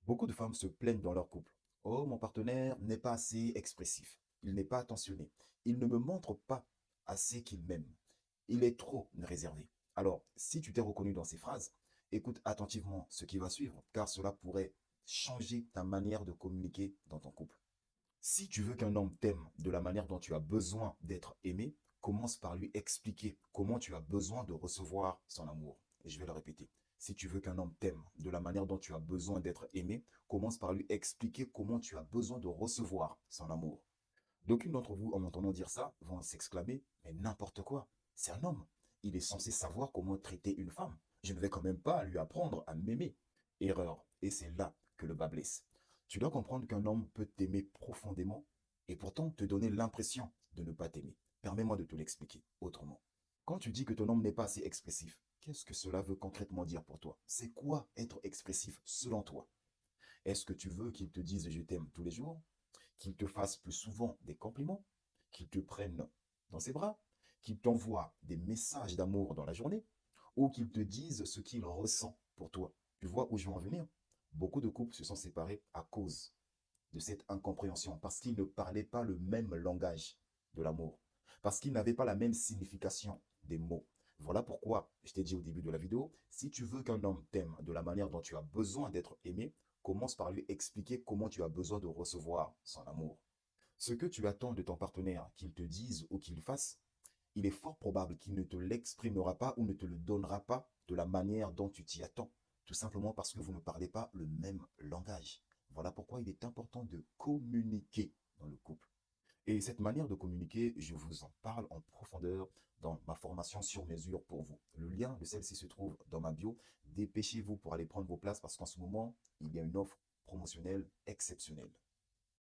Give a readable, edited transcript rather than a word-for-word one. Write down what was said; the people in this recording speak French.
Beaucoup de femmes se plaignent dans leur couple. Oh, mon partenaire n'est pas assez expressif. Il n'est pas attentionné. Il ne me montre pas assez qu'il m'aime. Il est trop réservé. Alors, si tu t'es reconnu dans ces phrases, écoute attentivement ce qui va suivre, car cela pourrait changer ta manière de communiquer dans ton couple. Si tu veux qu'un homme t'aime de la manière dont tu as besoin d'être aimé, commence par lui expliquer comment tu as besoin de recevoir son amour. Et je vais le répéter. Si tu veux qu'un homme t'aime de la manière dont tu as besoin d'être aimé, commence par lui expliquer comment tu as besoin de recevoir son amour. D'aucuns d'entre vous, en m'entendant dire ça, vont s'exclamer, mais n'importe quoi, c'est un homme. Il est censé savoir comment traiter une femme. Je ne vais quand même pas lui apprendre à m'aimer. Erreur. Et c'est là que le bas blesse. Tu dois comprendre qu'un homme peut t'aimer profondément et pourtant te donner l'impression de ne pas t'aimer. Permets-moi de te l'expliquer autrement. Quand tu dis que ton homme n'est pas assez expressif, qu'est-ce que cela veut concrètement dire pour toi? C'est quoi être expressif selon toi? Est-ce que tu veux qu'il te dise je t'aime tous les jours? Qu'il te fasse plus souvent des compliments, qu'il te prenne dans ses bras, qu'il t'envoie des messages d'amour dans la journée, ou qu'il te dise ce qu'il ressent pour toi. Tu vois où je veux en venir? Beaucoup de couples se sont séparés à cause de cette incompréhension, parce qu'ils ne parlaient pas le même langage de l'amour, parce qu'ils n'avaient pas la même signification des mots. Voilà pourquoi je t'ai dit au début de la vidéo, si tu veux qu'un homme t'aime de la manière dont tu as besoin d'être aimé, commence par lui expliquer comment tu as besoin de recevoir son amour. Ce que tu attends de ton partenaire qu'il te dise ou qu'il fasse, il est fort probable qu'il ne te l'exprimera pas ou ne te le donnera pas de la manière dont tu t'y attends, tout simplement parce que vous ne parlez pas le même langage. Voilà pourquoi il est important de communiquer dans le couple. Et cette manière de communiquer, je vous en parle en profondeur dans ma formation sur mesure pour vous. Le lien de celle-ci se trouve dans ma bio. Dépêchez-vous pour aller prendre vos places parce qu'en ce moment, il y a une offre promotionnelle exceptionnelle.